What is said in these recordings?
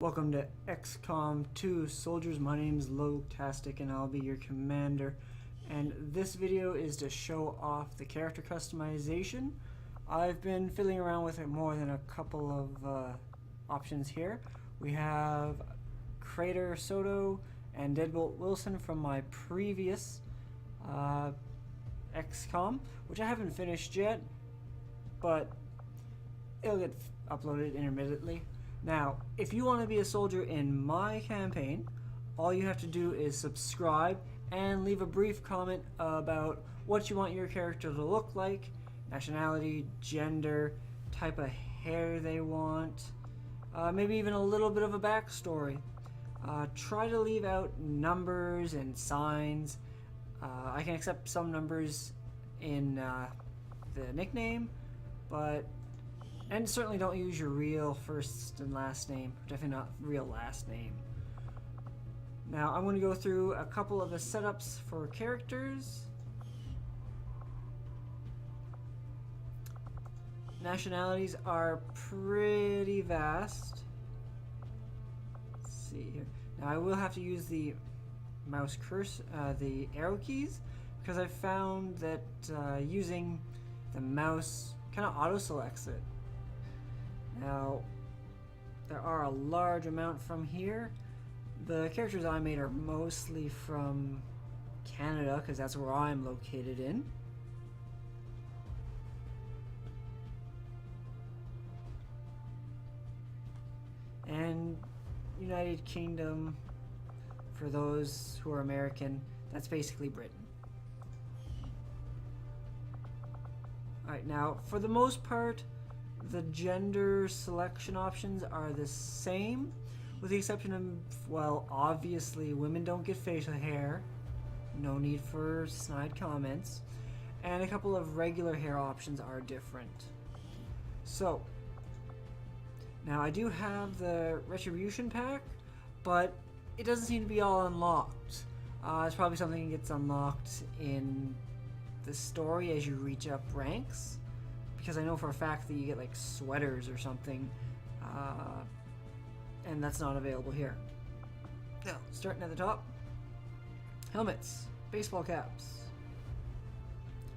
Welcome to XCOM 2 Soldiers. My name is Lotastic and I'll be your commander. And this video is to show off the character customization. I've been fiddling around with it more than a couple of options here. We have Crater Soto and Deadbolt Wilson from my previous XCOM, which I haven't finished yet, but it'll get uploaded intermittently. Now, if you want to be a soldier in my campaign, all you have to do is subscribe and leave a brief comment about what you want your character to look like, nationality, gender, type of hair they want, maybe even a little bit of a backstory. Try to leave out numbers and signs. I can accept some numbers in the nickname, and certainly don't use your real first and last name, definitely not real last name. Now I'm going to go through a couple of the setups for characters. Nationalities are pretty vast. Let's see here. Now I will have to use the mouse cursor, the arrow keys, because I found that using the mouse kind of auto selects it. Now, there are a large amount from here. The characters I made are mostly from Canada, because that's where I'm located in. And United Kingdom, for those who are American, that's basically Britain. Alright, now, for the most part, the gender selection options are the same, with the exception of, well, obviously women don't get facial hair, no need for snide comments, and a couple of regular hair options are different. So, now I do have the Retribution pack, but it doesn't seem to be all unlocked. It's probably something that gets unlocked in the story as you reach up ranks, because I know for a fact that you get like sweaters or something, and that's not available here. Now, starting at the top, helmets, baseball caps,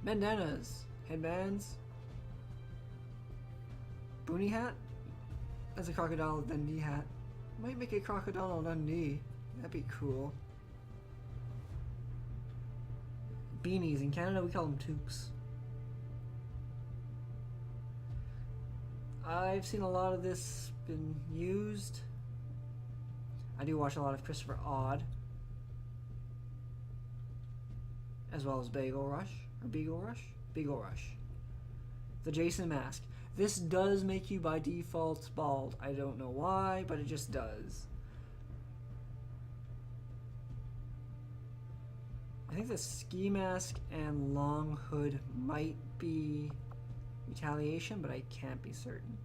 bandanas, headbands, boonie hat. That's a Crocodile Dundee hat. Might make a Crocodile Dundee. That'd be cool. Beanies. In Canada, we call them toques. I've seen a lot of this been used. I do watch a lot of ChristopherOdd, as well as Beagle Rush. The Jason mask. This does make you by default bald. I don't know why, but it just does. I think the ski mask and long hood might be retaliation, but I can't be certain.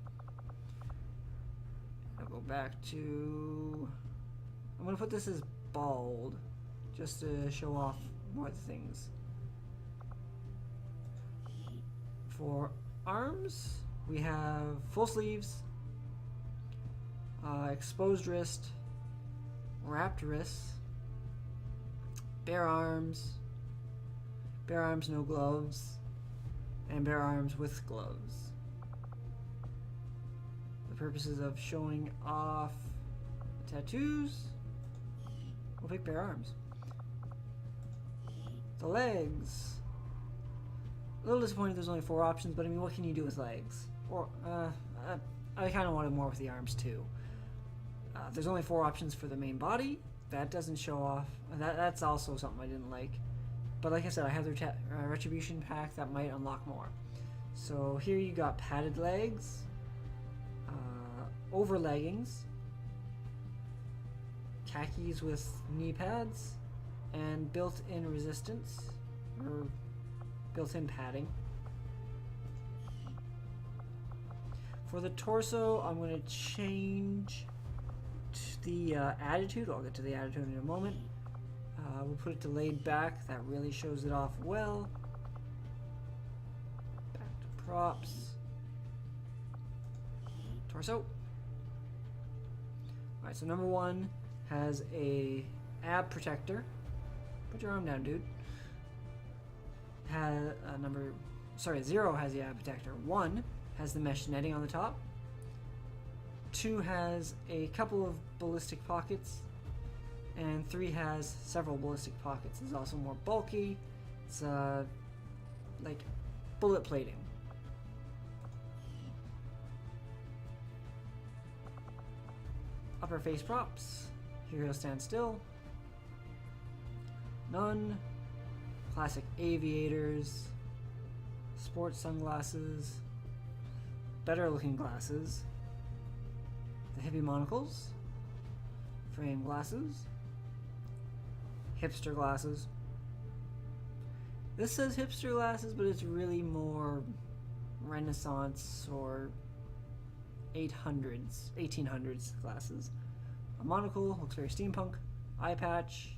I'll go back to... I'm going to put this as bald, just to show off more things. For arms, we have full sleeves, exposed wrist, wrapped wrist, bare arms no gloves, and bare arms with gloves. The purposes of showing off tattoos, we'll pick bare arms. The legs. A little disappointed there's only 4 options, but I mean, what can you do with legs? Or, I kind of wanted more with the arms too. There's only 4 options for the main body. That doesn't show off. That's also something I didn't like. But like I said, I have the Retribution pack that might unlock more. So here you got padded legs, over leggings, khakis with knee pads, and built-in resistance, or built-in padding. For the torso, I'm going to change the attitude. I'll get to the attitude in a moment. We'll put it to laid back. That really shows it off well. Back to props. Torso. Alright, so number 1 has a ab protector. Put your arm down, dude. 0 has the ab protector. 1 has the mesh netting on the top. 2 has a couple of ballistic pockets. And 3 has several ballistic pockets. It's also more bulky. It's like bullet plating. Upper face props. Hero stand still. None. Classic aviators. Sports sunglasses. Better looking glasses. The hippie monocles. Frame glasses. Hipster glasses. This says hipster glasses, but it's really more Renaissance or 1800s glasses. A monocle looks very steampunk. Eye patch.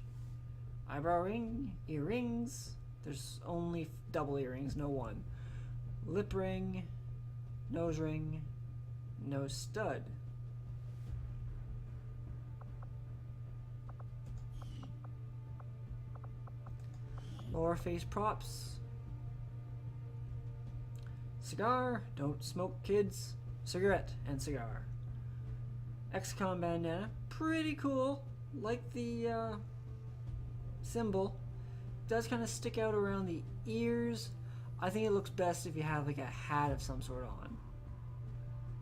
Eyebrow ring. Earrings. There's only double earrings, no one. Lip ring. Nose ring. Nose stud. Lower face props. Cigar. Don't smoke, kids. Cigarette and cigar. XCOM bandana. Pretty cool. Like the symbol. Does kind of stick out around the ears. I think it looks best if you have like a hat of some sort on.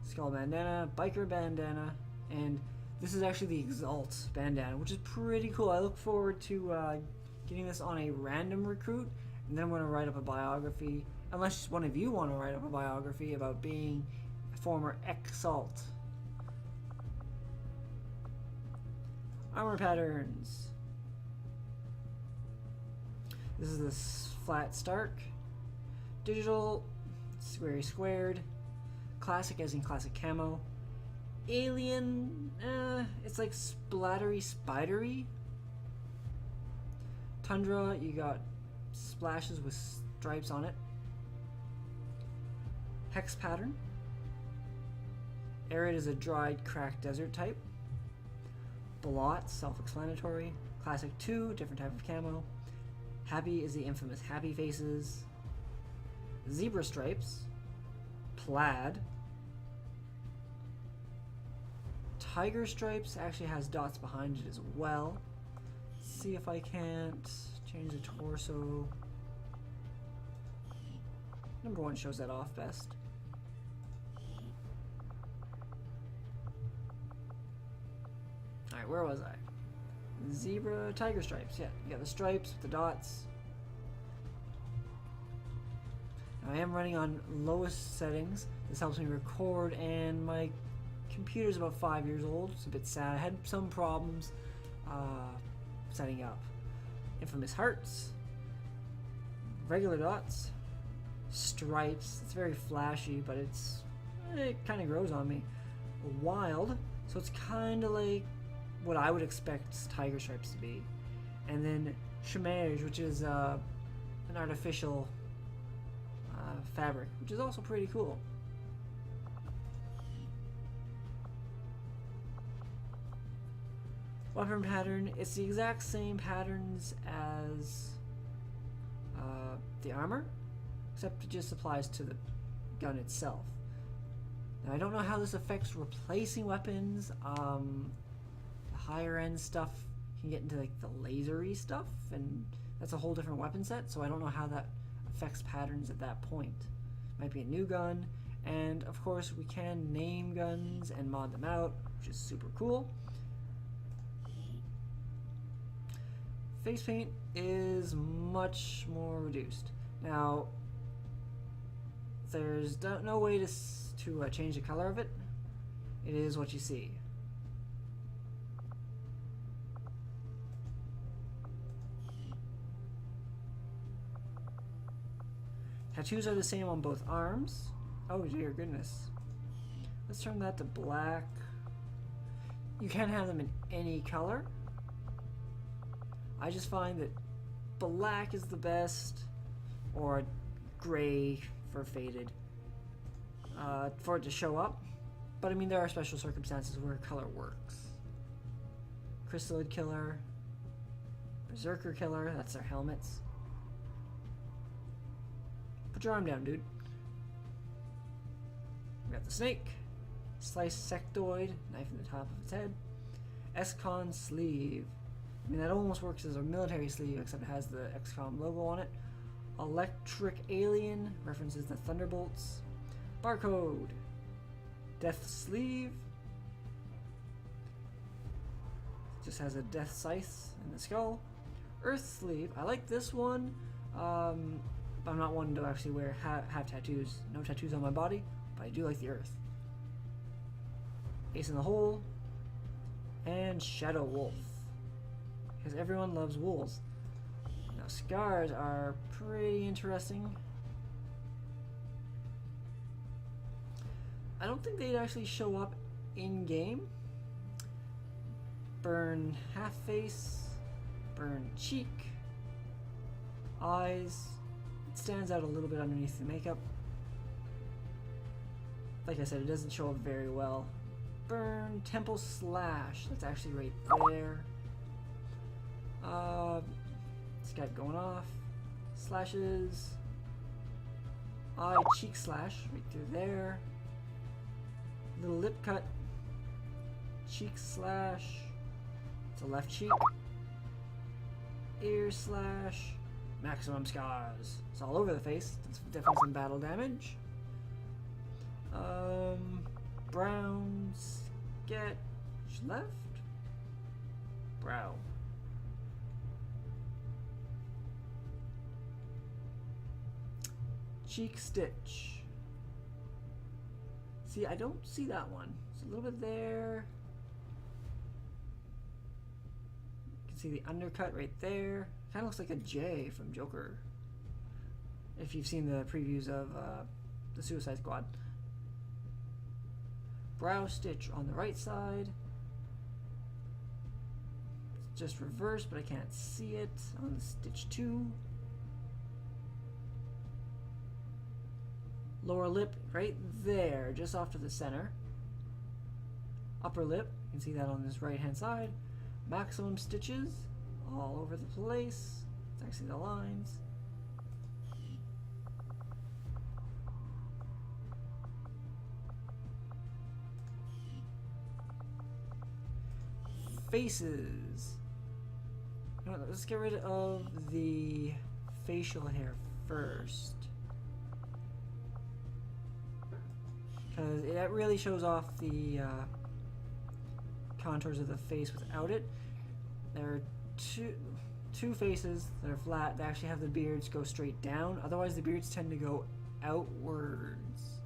Skull bandana. Biker bandana. And this is actually the Exalt bandana, which is pretty cool. I look forward to getting this on a random recruit, and then I'm going to write up a biography, unless one of you want to write up a biography about being a former Exalt. Armor patterns. This is this flat Stark. Digital, very squared. Classic as in classic camo. Alien, it's like splattery, spidery. Tundra, you got splashes with stripes on it. Hex pattern. Arid is a dried, cracked desert type. Blot, self-explanatory. Classic 2, different type of camo. Happy is the infamous happy faces. Zebra stripes. Plaid. Tiger stripes actually has dots behind it as well. See if I can't change the torso. Number 1 shows that off best. Alright, where was I? Zebra, tiger stripes. Yeah, you got the stripes with the dots. Now, I am running on lowest settings. This helps me record, and my computer's about 5 years old. It's a bit sad. I had some problems setting up. Infamous hearts, regular dots, stripes. It's very flashy, but it kind of grows on me. Wild, so it's kind of like what I would expect tiger stripes to be. And then chômage, which is an artificial fabric, which is also pretty cool. Weapon pattern, it's the exact same patterns as the armor, except it just applies to the gun itself. Now, I don't know how this affects replacing weapons. The higher end stuff can get into like the lasery stuff, and that's a whole different weapon set, so I don't know how that affects patterns at that point. Might be a new gun, and of course we can name guns and mod them out, which is super cool. Face paint is much more reduced. Now, there's no way to change the color of it. It is what you see. Tattoos are the same on both arms. Oh dear goodness. Let's turn that to black. You can have them in any color. I just find that black is the best, or gray for faded, for it to show up. But I mean, there are special circumstances where color works. Chrysalid Killer, Berserker Killer, that's their helmets. Put your arm down, dude. We got the snake, Slice Sectoid, knife in the top of its head, XCOM sleeve. I mean, that almost works as a military sleeve, except it has the XCOM logo on it. Electric Alien, references the Thunderbolts. Barcode, Death Sleeve. Just has a death scythe in the skull. Earth Sleeve, I like this one. I'm not one to actually have tattoos. No tattoos on my body, but I do like the earth. Ace in the Hole. And Shadow Wolf. Because everyone loves wolves. Now scars are pretty interesting. I don't think they'd actually show up in game. Burn half face, burn cheek, eyes. It stands out a little bit underneath the makeup. Like I said, it doesn't show up very well. Burn temple slash. That's actually right there. Scalp going off. Slashes. Eye cheek slash right through there. Little lip cut. Cheek slash. It's a left cheek. Ear slash. Maximum scars. It's all over the face. It's definitely some battle damage. Brown sketch left. Brow. Cheek stitch. See, I don't see that one. It's a little bit there. You can see the undercut right there. Kind of looks like a J from Joker. If you've seen the previews of the Suicide Squad. Brow stitch on the right side. It's just reversed, but I can't see it on stitch 2. Lower lip right there, just off to the center. Upper lip, you can see that on this right hand side. Maximum stitches all over the place. It's actually the lines. Faces. You know what, let's get rid of the facial hair first. Because it really shows off the contours of the face without it. There are two faces that are flat that actually have the beards go straight down. Otherwise the beards tend to go outwards.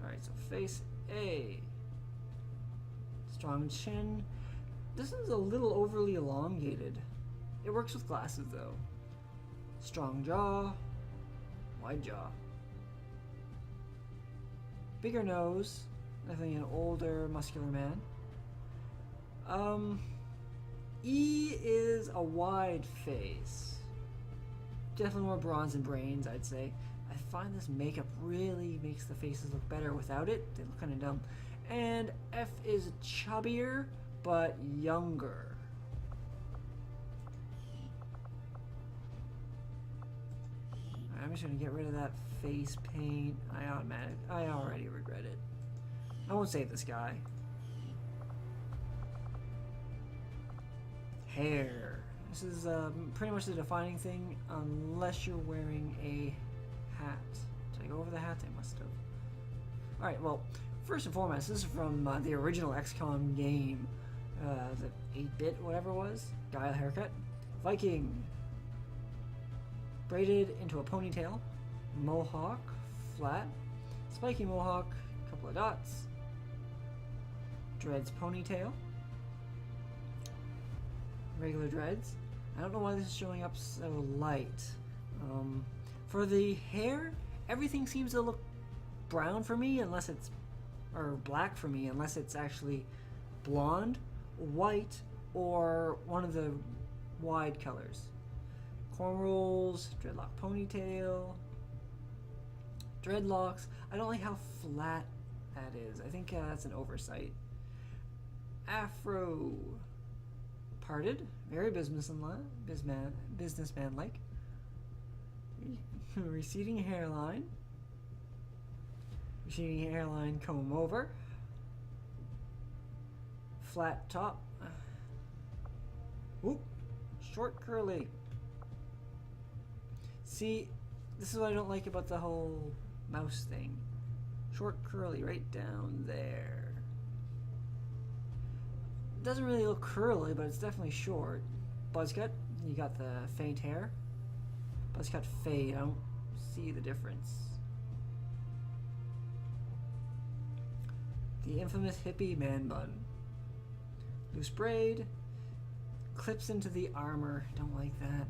Alright, so face A. Strong chin. This is a little overly elongated. It works with glasses though. Strong jaw. Wide jaw. Bigger nose. Definitely an older, muscular man. E is a wide face. Definitely more bronze and brains, I'd say. I find this makeup really makes the faces look better without it. They look kind of dumb. And F is chubbier, but younger. I'm just going to get rid of that face paint. I already regret it. I won't save this guy. Hair. This is pretty much the defining thing, unless you're wearing a hat. Did I go over the hat? I must have. Alright, well, first and foremost, this is from the original XCOM game, the 8-bit, whatever it was. Guile haircut. Viking. Braided into a ponytail. Mohawk. Flat. Spiky mohawk. Couple of dots. Dreads ponytail. Regular dreads. I don't know why this is showing up so light. For the hair, everything seems to look brown for me, unless it's, or black for me, unless it's actually blonde, white, or one of the wide colors. Cornrows, dreadlock ponytail, dreadlocks. I don't like how flat that is. I think that's an oversight. afro. Parted, very businessman-like. Receding hairline. Receding hairline comb over. Flat top. Oop. Short curly. See, this is what I don't like about the whole mouse thing. Short curly right down there. It doesn't really look curly, but it's definitely short. Buzz cut, you got the faint hair. Buzz cut fade, I don't see the difference. The infamous hippie man bun. Loose braid. Clips into the armor. Don't like that.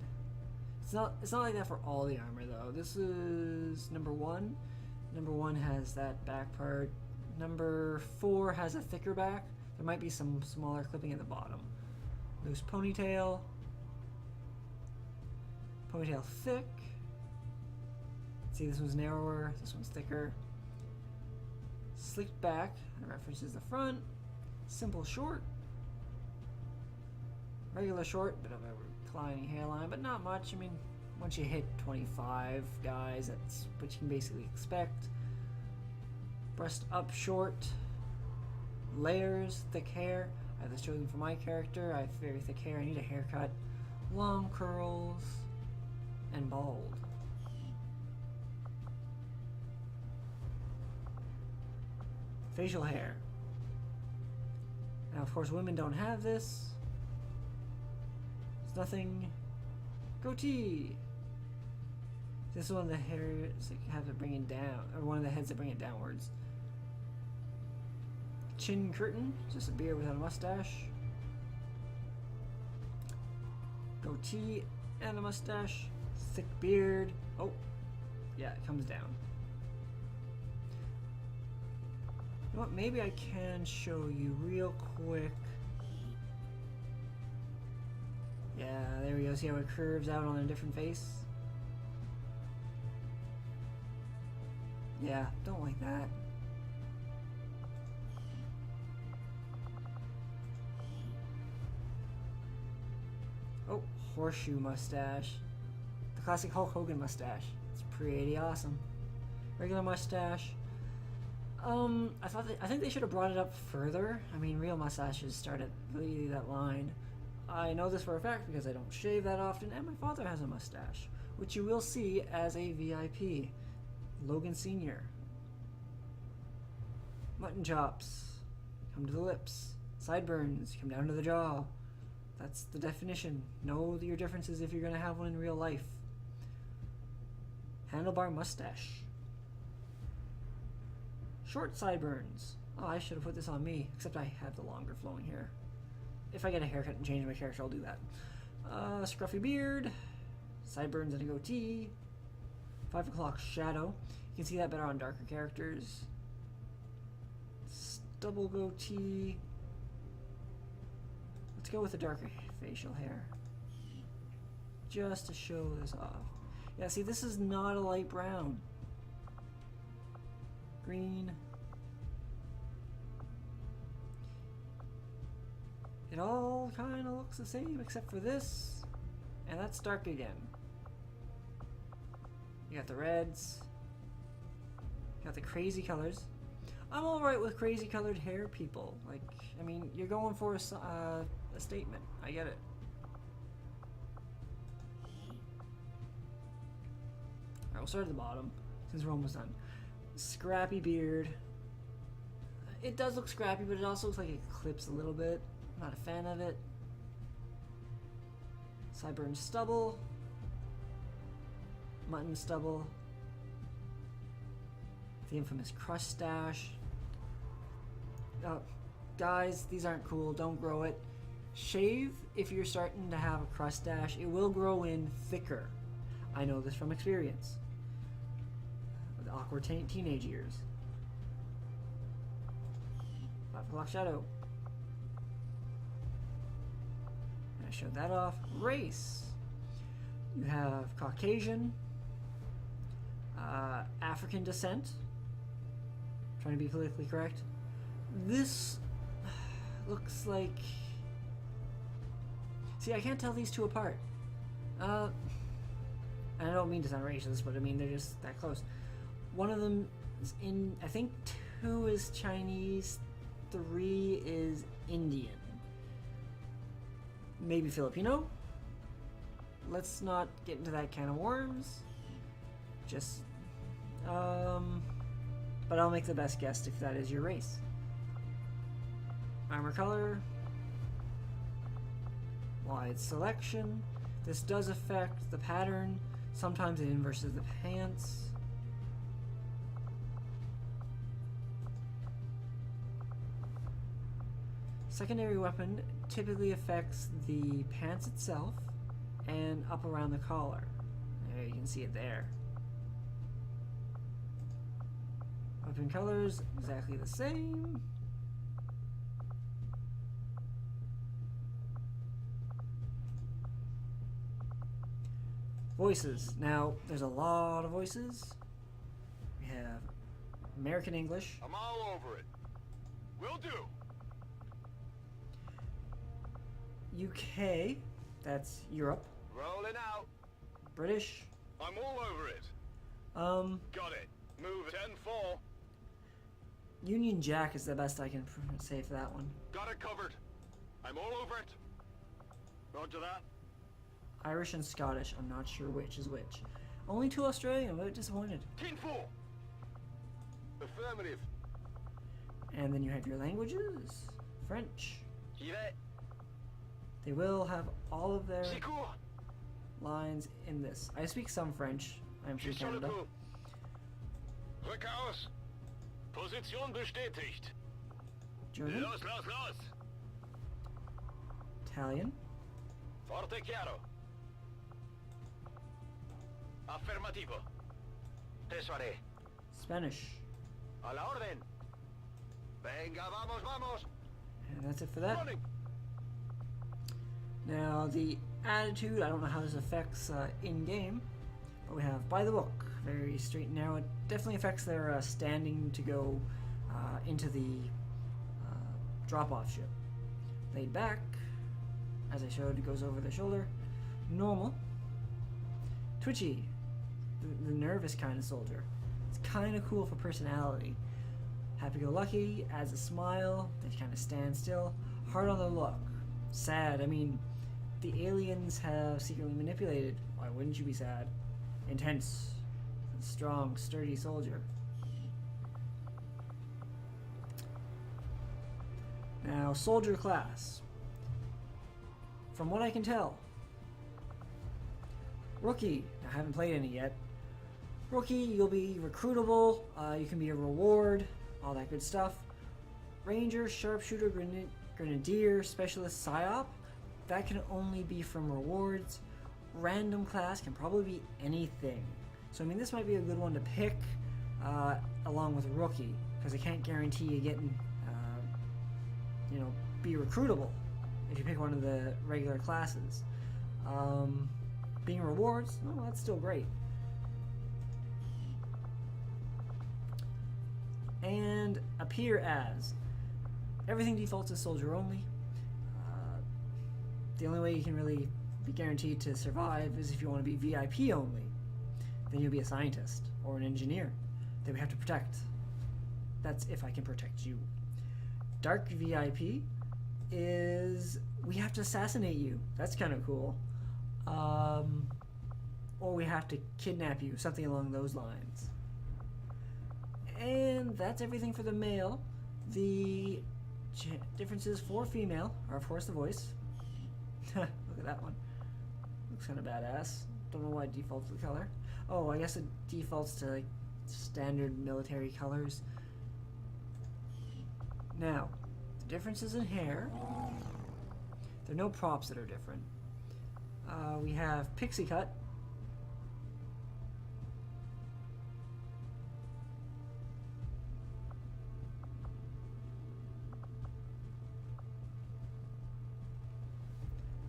It's not like that for all the armor though. This is number 1. Number 1 has that back part. Number 4 has a thicker back. There might be some smaller clipping at the bottom. Loose ponytail. Ponytail thick. See, this one's narrower, this one's thicker. Slicked back, that references the front. Simple short. Regular short, bit of a reclining hairline, but not much. I mean, once you hit 25, guys, that's what you can basically expect. Breast up short. Layers, thick hair. I have this chosen for my character. I have very thick hair. I need a haircut. Long curls and bald. Facial hair. Now, of course, women don't have this. It's nothing. Goatee. This is one of the hairs that have it bring it down, or one of the heads that bring it downwards. Chin curtain, just a beard without a mustache. Goatee and a mustache. Thick beard. Oh, yeah, it comes down. You know what? Maybe I can show you real quick. Yeah, there we go. See how it curves out on a different face? Yeah, don't like that. Oh, horseshoe mustache. The classic Hulk Hogan mustache. It's pretty awesome. Regular mustache. I think they should have brought it up further. I mean, real mustaches start at really that line. I know this for a fact because I don't shave that often, and my father has a mustache, which you will see as a VIP. Logan Sr. Mutton chops come to the lips. Sideburns come down to the jaw. That's the definition. Know your differences if you're going to have one in real life. Handlebar mustache. Short sideburns. Oh, I should have put this on me, except I have the longer flowing hair. If I get a haircut and change my character, I'll do that. Scruffy beard. Sideburns and a goatee. 5 o'clock shadow. You can see that better on darker characters. Stubble goatee. Let's go with the darker facial hair. Just to show this off. Yeah, see, this is not a light brown. Green. It all kind of looks the same except for this. And that's dark again. You got the reds. You got the crazy colors. I'm alright with crazy colored hair, people. Like, I mean, you're going for a statement. I get it. Alright, we'll start at the bottom, since we're almost done. Scrappy beard. It does look scrappy, but it also looks like it clips a little bit. I'm not a fan of it. Sideburn stubble. Mutton stubble. The infamous crustache. Guys, these aren't cool. Don't grow it. Shave if you're starting to have a crustache. It will grow in thicker. I know this from experience. With awkward teenage years. 5 o'clock shadow. And I showed that off. Race. You have Caucasian. African descent. Trying to be politically correct. This looks like... See, I can't tell these two apart. And I don't mean to sound racist, but I mean they're just that close. One of them is in... I think 2 is Chinese, 3 is Indian. Maybe Filipino? Let's not get into that can of worms. Just... But I'll make the best guess if that is your race. Armor color. Wide selection. This does affect the pattern. Sometimes it inverses the pants. Secondary weapon typically affects the pants itself and up around the collar. There, you can see it there. Weapon colors, exactly the same. Voices. Now, there's a lot of voices. We have American English. I'm all over it. Will do. UK, that's Europe. Rolling out. British. I'm all over it. Got it. Move 10-4. Union Jack is the best I can say for that one. Got it covered. I'm all over it. Roger that. Irish and Scottish, I'm not sure which is which. Only 2 Australian, I'm a bit disappointed. 10-4. Affirmative. And then you have your languages. French. Yvet. They will have all of their Secours. lines in this. I speak some French. I'm from Canada. Rückaus. Position bestätigt. German. Los, los, los. Italian. Forte chiaro. Affermativo. Eso haré. Spanish. A la orden. Venga, vamos, vamos. And that's it for that. Running. Now the attitude, I don't know how this affects in-game, but we have by the book, very straight and narrow. It definitely affects their standing to go into the drop-off ship. Laid back, as I showed, it goes over the shoulder. Normal. Twitchy, the nervous kind of soldier. It's kind of cool for personality. Happy-go-lucky, adds a smile, they kind of stand still. Hard on the look. Sad, I mean, the aliens have secretly manipulated. Why wouldn't you be sad? Intense, strong, sturdy soldier. Now, soldier class. From what I can tell, rookie. I haven't played any yet. Rookie, you'll be recruitable. You can be a reward, all that good stuff. Ranger, sharpshooter, grenadier, specialist, psyop. That can only be from rewards. Random class can probably be anything. So I mean, this might be a good one to pick along with rookie, because I can't guarantee you getting, be recruitable if you pick one of the regular classes. Being rewards, well, that's still great. And appear as. Everything defaults as soldier only. The only way you can really be guaranteed to survive is if you want to be VIP only. Then you'll be a scientist or an engineer that we have to protect. That's if I can protect you. Dark VIP is we have to assassinate you. That's kind of cool. Or we have to kidnap you, something along those lines. And that's everything for the male. The differences for female are, of course, the voice. Look at that one. Looks kind of badass. Don't know why it defaults to the color. Oh, I guess it defaults to like standard military colors. Now, the differences in hair. There are no props that are different. We have pixie cut.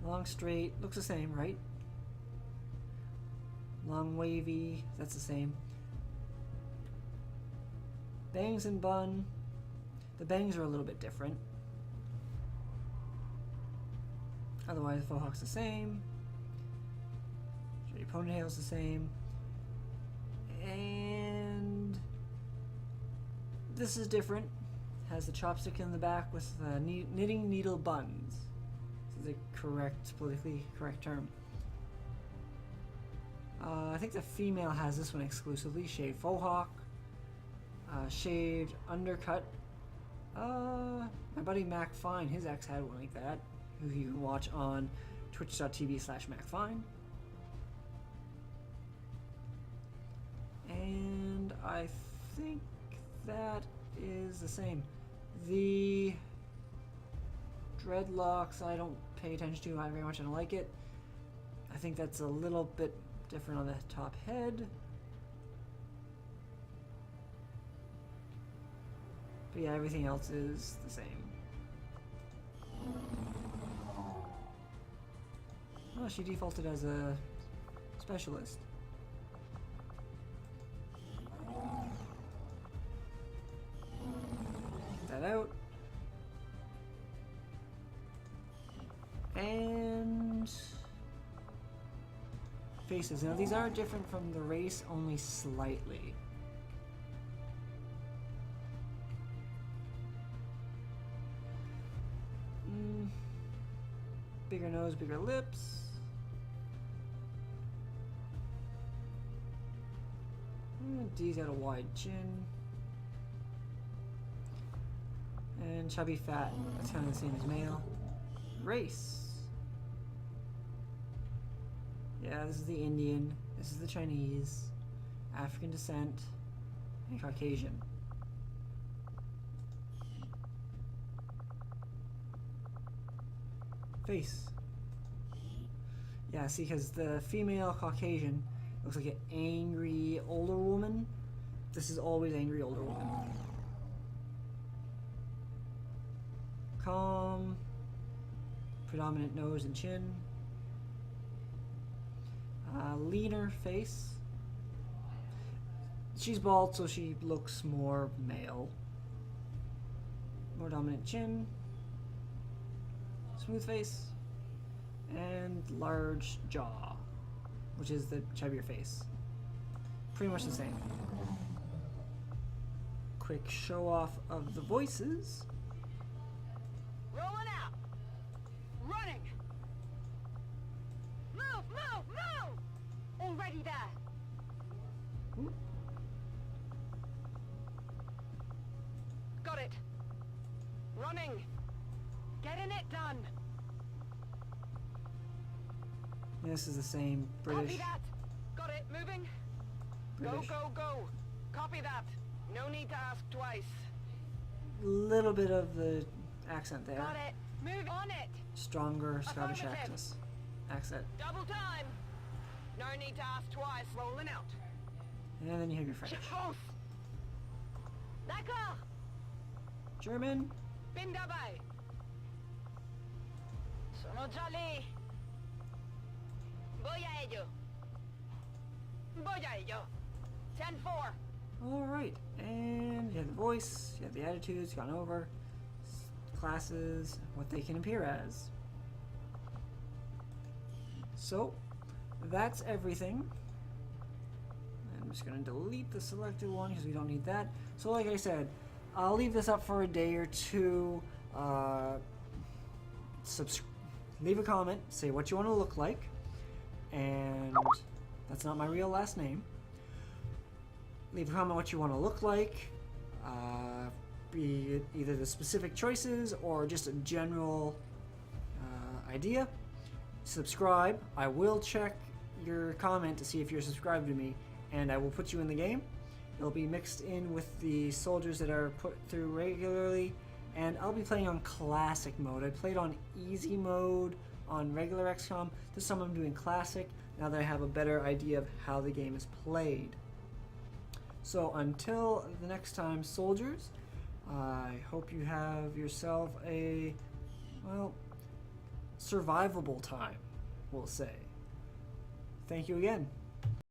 Long straight, looks the same, right? Long wavy, that's the same. Bangs and bun. The bangs are a little bit different. Otherwise, the faux hawk's the same. Your ponytail's the same. And this is different. Has the chopstick in the back with knitting needle buns. This is a correct, politically correct term. I think the female has this one exclusively. Shaved faux hawk. Shaved undercut. My buddy Mac Fine, his ex had one like that, who you can watch on twitch.tv/MacFine. And I think that is the same. The dreadlocks I don't pay attention to very much. I don't like it. I think that's a little bit different on the top head. But yeah, everything else is the same. Oh, she defaulted as a specialist. Get that out. And faces. Now these are different from the race only slightly. Bigger nose, bigger lips. D's got a wide chin. And chubby fat. That's kind of the same as male. Race. Yeah, this is the Indian. This is the Chinese. African descent. And Caucasian. Face. Yeah, see, because the female Caucasian looks like an angry older woman. This is always angry older woman. Calm. Predominant nose and chin. Leaner face. She's bald, so she looks more male. More dominant chin. Smooth face. And large jaw, which is the chubbier face. Pretty much the same. Quick show off of the voices. Rolling out. Running. Move, move, move. Already there. Ooh. Got it. Running. Getting it done. This is the same British. Copy that. Got it. Moving. British. Go, go, go. Copy that. No need to ask twice. Little bit of the accent there. Got it. Move on it. Stronger Scottish Affirmative. accent. Double time. No need to ask twice. Rolling out. And then you have your French. Chance. D'accord. German. Bin dabei. Sono già lì. Voy a ello. Voy a ello. 10-4. Alright, and you have the voice, you have the attitudes, gone over, classes, what they can appear as. So, that's everything. I'm just going to delete the selected one because we don't need that. So like I said, I'll leave this up for a day or two. Leave a comment, say what you want to look like. And that's not my real last name. Leave a comment what you want to look like, be it either the specific choices or just a general idea. Subscribe. I will check your comment to see if you're subscribed to me, and I will put you in the game. It'll be mixed in with the soldiers that are put through regularly, and I'll be playing on classic mode. I played on easy mode on regular XCOM. This time I'm doing classic now that I have a better idea of how the game is played. So until the next time, soldiers, I hope you have yourself a, well, survivable time, we'll say. Thank you again.